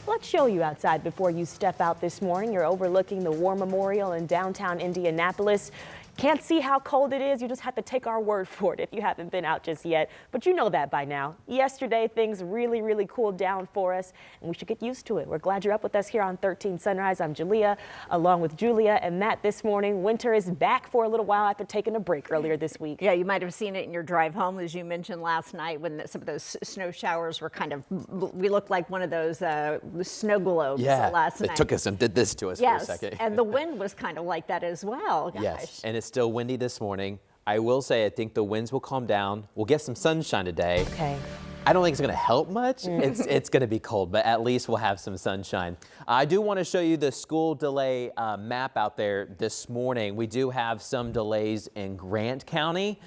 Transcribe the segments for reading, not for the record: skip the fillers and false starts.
Let's show you outside before you step out this morning. You're overlooking the War Memorial in downtown Indianapolis. Can't see how cold it is. You just have to take our word for it if you haven't been out just yet. But you know that by now. Yesterday, things really cooled down for us, and we should get used to it. We're glad you're up with us here on 13 Sunrise. I'm Jalea, along with Julia and Matt this morning. Winter is back for a little while after taking a break earlier this week. Yeah, you might have seen it in your drive home, as you mentioned last night, when some of those snow showers were we looked like one of those snow globes last night. It took us and did this to us for a second. Yes, and the wind was kind of like that as well. Gosh. Yes, and it's still windy this morning. I will say I think the winds will calm down. We'll get some sunshine today. Okay. I don't think it's going to help much. It's going to be cold, but at least we'll have some sunshine. I do want to show you the school delay map out there this morning. We do have some delays in Grant County,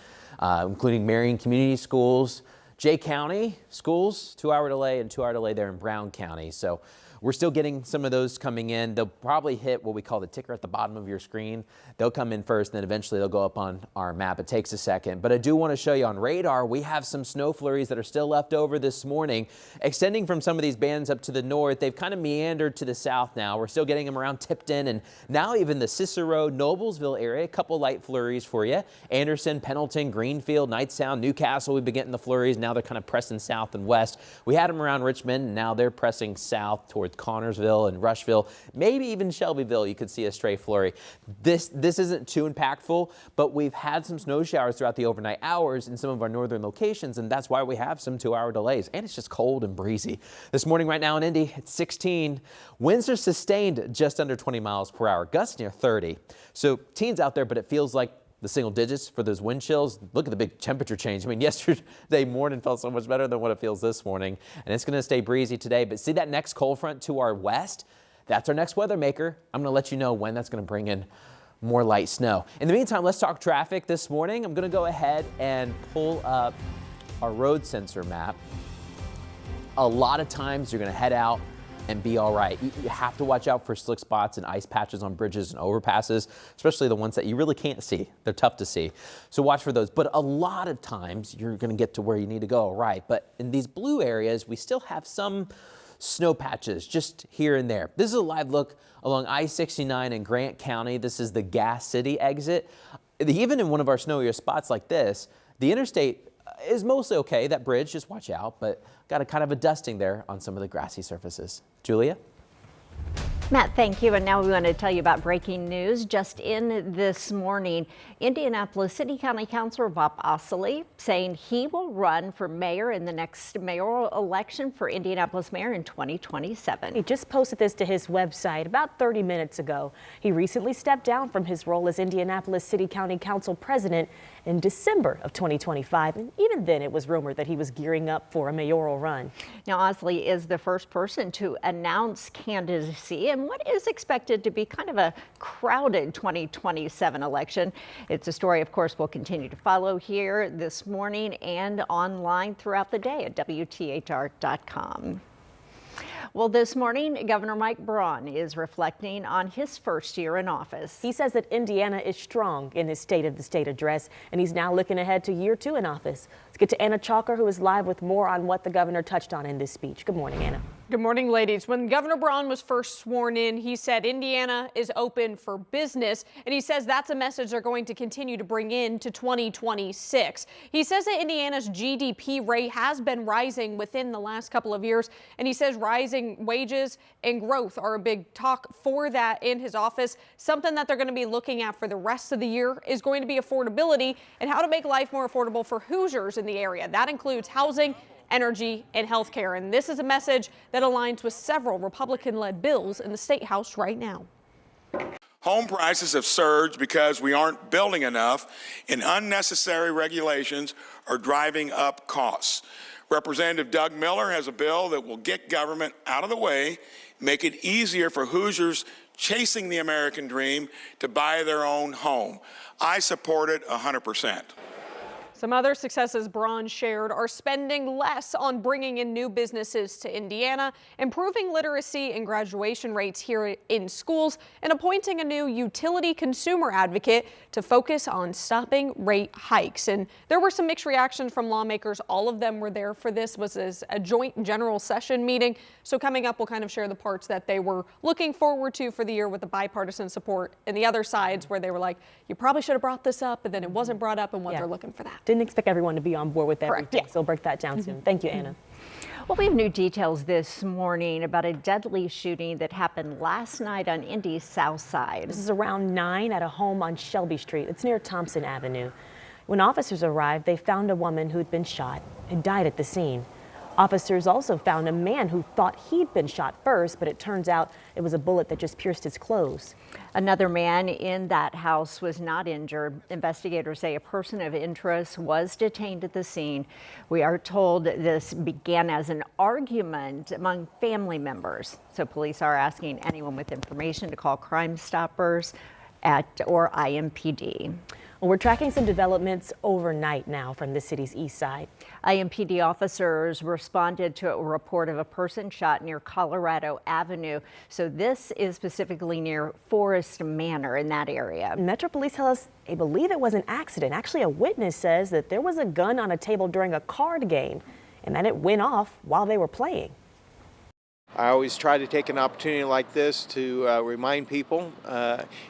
including Marion Community Schools, Jay County Schools, 2-hour delay, and 2-hour delay there in Brown County. So we're still getting some of those coming in. They'll probably hit what we call the ticker at the bottom of your screen. They'll come in first, and then eventually they'll go up on our map. It takes a second. But I do want to show you on radar, we have some snow flurries that are still left over this morning, extending from some of these bands up to the north. They've kind of meandered to the south now. We're still getting them around Tipton and now even the Cicero, Noblesville area. A couple light flurries for you. Anderson, Pendleton, Greenfield, Knightstown, Newcastle. We've been getting the flurries. Now they're kind of pressing south and west. We had them around Richmond, and now they're pressing south towards Connorsville and Rushville, maybe even Shelbyville. You could see a stray flurry. This isn't too impactful, but we've had some snow showers throughout the overnight hours in some of our northern locations, and that's why we have some 2-hour delays. And it's just cold and breezy. This morning right now in Indy, it's 16. Winds are sustained just under 20 miles per hour, gusts near 30. So teens out there, but it feels like the single digits for those wind chills. Look at the big temperature change. I mean, yesterday morning felt so much better than what it feels this morning. And it's going to stay breezy today. But see that next cold front to our west? That's our next weather maker. I'm going to let you know when that's going to bring in more light snow. In the meantime, let's talk traffic this morning. I'm going to go ahead and pull up our road sensor map. A lot of times you're going to head out and be all right. You have to watch out for slick spots and ice patches on bridges and overpasses, especially the ones that you really can't see. They're tough to see. So watch for those. But a lot of times you're going to get to where you need to go all right. But in these blue areas, we still have some snow patches just here and there. This is a live look along I-69 in Grant County. This is the Gas City exit. Even in one of our snowier spots like this, the interstate is mostly okay. That bridge, just watch out, but got a kind of a dusting there on some of the grassy surfaces. Julia? Matt, thank you. And now we want to tell you about breaking news. Just in this morning, Indianapolis City County Councilor Bob Osley saying he will run for mayor in the next mayoral election for Indianapolis mayor in 2027. He just posted this to his website about 30 minutes ago. He recently stepped down from his role as Indianapolis City County Council president in December of 2025. And even then, it was rumored that he was gearing up for a mayoral run. Now, Osley is the first person to announce candidacy in what is expected to be kind of a crowded 2027 election. It's a story, of course, we'll continue to follow here this morning and online throughout the day at WTHR.com. Well, this morning, Governor Mike Braun is reflecting on his first year in office. He says that Indiana is strong in his State of the State address, and he's now looking ahead to year 2 in office. Let's get to Anna Chalker, who is live with more on what the governor touched on in this speech. Good morning, Anna. Good morning, ladies. When Governor Braun was first sworn in, he said Indiana is open for business, and he says that's a message they're going to continue to bring in to 2026. He says that Indiana's GDP rate has been rising within the last couple of years, and he says rising wages and growth are a big talk for that in his office. Something that they're going to be looking at for the rest of the year is going to be affordability and how to make life more affordable for Hoosiers in the area. That includes housing, energy, and health care. And this is a message that aligns with several Republican-led bills in the State House right now. Home prices have surged because we aren't building enough, and unnecessary regulations are driving up costs. Representative Doug Miller has a bill that will get government out of the way, make it easier for Hoosiers chasing the American dream to buy their own home. I support it 100%. Some other successes Braun shared are spending less on bringing in new businesses to Indiana, improving literacy and graduation rates here in schools, and appointing a new utility consumer advocate to focus on stopping rate hikes. And there were some mixed reactions from lawmakers. All of them were there for this. Was a joint general session meeting. So coming up, we'll kind of share the parts that they were looking forward to for the year with the bipartisan support, and the other sides where they were like, you probably should have brought this up, and then it wasn't brought up, and what they're looking for that. Didn't expect everyone to be on board with everything. Correct. Yeah. So we'll break that down soon. Thank you, Anna. Well, we have new details this morning about a deadly shooting that happened last night on Indy's south side. This is around 9 at a home on Shelby Street. It's near Thompson Avenue. When officers arrived, they found a woman who'd been shot and died at the scene. Officers also found a man who thought he'd been shot first, but it turns out it was a bullet that just pierced his clothes. Another man in that house was not injured. Investigators say a person of interest was detained at the scene. We are told this began as an argument among family members. So police are asking anyone with information to call Crime Stoppers or IMPD. Well, we're tracking some developments overnight now from the city's east side. IMPD officers responded to a report of a person shot near Colorado Avenue. So this is specifically near Forest Manor in that area. Metro Police tell us they believe it was an accident. Actually, a witness says that there was a gun on a table during a card game and that it went off while they were playing. I always try to take an opportunity like this to remind people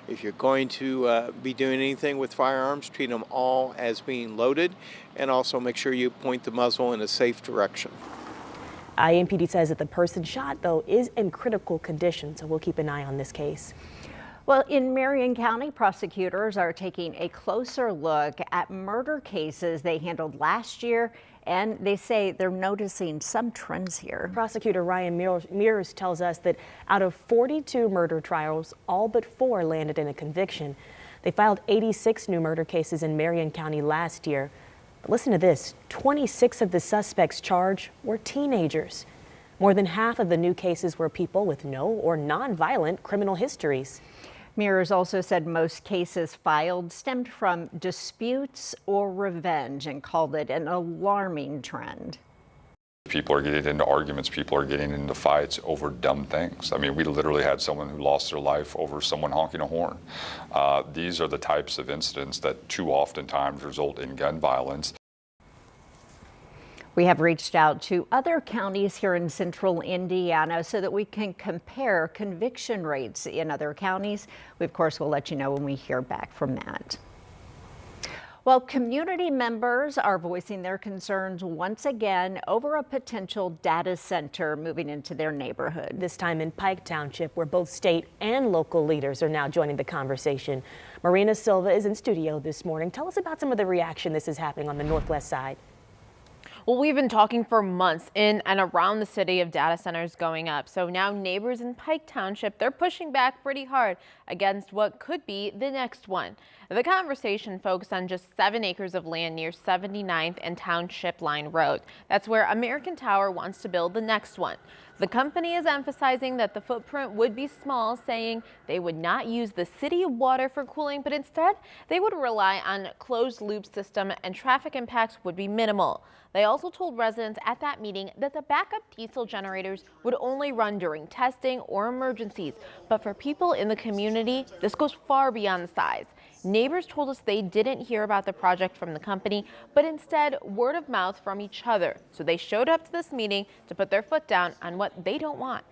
if you're going to be doing anything with firearms, treat them all as being loaded, and also make sure you point the muzzle in a safe direction. IMPD says that the person shot, though, is in critical condition, so we'll keep an eye on this case. Well, in Marion County, prosecutors are taking a closer look at murder cases they handled last year, and they say they're noticing some trends here. Prosecutor Ryan Mears tells us that out of 42 murder trials, all but 4 landed in a conviction. They filed 86 new murder cases in Marion County last year. But listen to this, 26 of the suspects charged were teenagers. More than half of the new cases were people with no or non-violent criminal histories. Mears also said most cases filed stemmed from disputes or revenge and called it an alarming trend. People are getting into arguments, people are getting into fights over dumb things. I mean, we literally had someone who lost their life over someone honking a horn. These are the types of incidents that too oftentimes result in gun violence. We have reached out to other counties here in central Indiana so that we can compare conviction rates in other counties. We, of course, will let you know when we hear back from that. Well, community members are voicing their concerns once again over a potential data center moving into their neighborhood. This time in Pike Township, where both state and local leaders are now joining the conversation. Marina Silva is in studio this morning. Tell us about some of the reaction this is happening on the northwest side. Well, we've been talking for months in and around the city of data centers going up. So now neighbors in Pike Township, they're pushing back pretty hard against what could be the next one. The conversation focused on just 7 acres of land near 79th and Township Line Road. That's where American Tower wants to build the next one. The company is emphasizing that the footprint would be small, saying they would not use the city water for cooling, but instead they would rely on closed loop system and traffic impacts would be minimal. They also told residents at that meeting that the backup diesel generators would only run during testing or emergencies. But for people in the community, this goes far beyond the size. Neighbors told us they didn't hear about the project from the company, but instead word of mouth from each other. So they showed up to this meeting to put their foot down on what they don't want.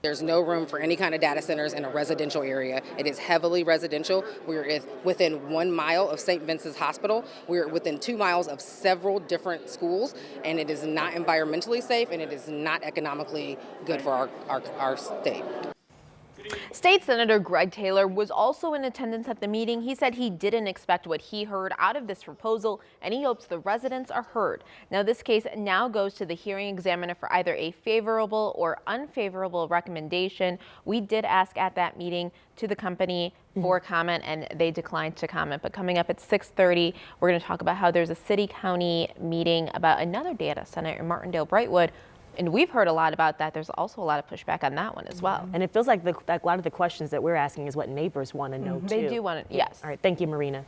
There's no room for any kind of data centers in a residential area. It is heavily residential. We're within 1 mile of St. Vincent's Hospital. We're within 2 miles of several different schools, and it is not environmentally safe, and it is not economically good for our state. State Senator Greg Taylor was also in attendance at the meeting. He said he didn't expect what he heard out of this proposal, and he hopes the residents are heard. Now, this case now goes to the hearing examiner for either a favorable or unfavorable recommendation. We did ask at that meeting to the company for comment, and they declined to comment. But coming up at 6:30, we're going to talk about how there's a city-county meeting about another data center in Martindale-Brightwood. And we've heard a lot about that. There's also a lot of pushback on that one as well. And it feels like a lot of the questions that we're asking is what neighbors want to know, too. They do want to, yes. All right, thank you, Marina.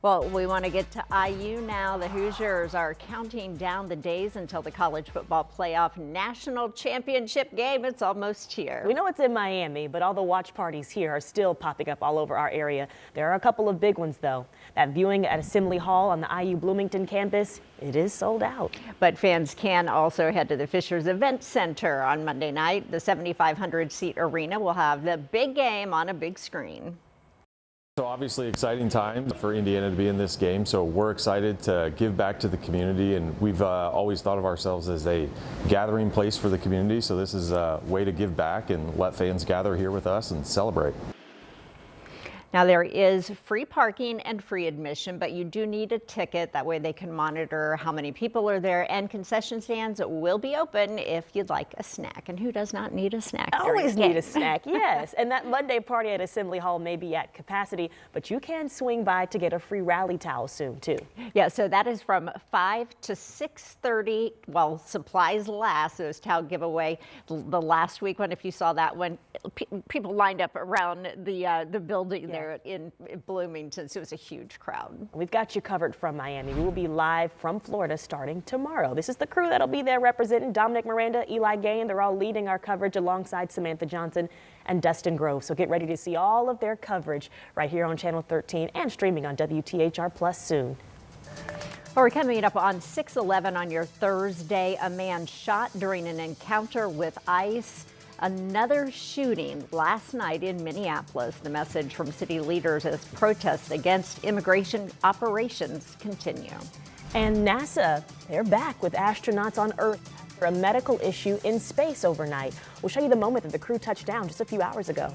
Well, we want to get to IU now. The Hoosiers are counting down the days until the college football playoff national championship game. It's almost here. We know it's in Miami, but all the watch parties here are still popping up all over our area. There are a couple of big ones, though. That viewing at Assembly Hall on the IU Bloomington campus, it is sold out. But fans can also head to the Fishers Event Center on Monday night. The 7,500-seat arena will have the big game on a big screen. So obviously exciting time for Indiana to be in this game, so we're excited to give back to the community, and we've always thought of ourselves as a gathering place for the community, so this is a way to give back and let fans gather here with us and celebrate. Now, there is free parking and free admission, but you do need a ticket. That way they can monitor how many people are there, and concession stands will be open if you'd like a snack. And who does not need a snack? Always need a snack, yes. And that Monday party at Assembly Hall may be at capacity, but you can swing by to get a free rally towel soon, too. Yeah, so that is from 5 to 6:30 while supplies last. Those towel giveaway the last week one, if you saw that one, people lined up around the building there in Bloomington, so it was a huge crowd. We've got you covered from Miami. We will be live from Florida starting tomorrow. This is the crew that'll be there representing Dominic Miranda, Eli Gain. They're all leading our coverage alongside Samantha Johnson and Dustin Grove. So get ready to see all of their coverage right here on Channel 13 and streaming on WTHR Plus soon. Well, we're coming up on 6/11 on your Thursday. A man shot during an encounter with ICE. Another shooting last night in Minneapolis. The message from city leaders as protests against immigration operations continue. And NASA, they're back with astronauts on Earth after a medical issue in space overnight. We'll show you the moment that the crew touched down just a few hours ago.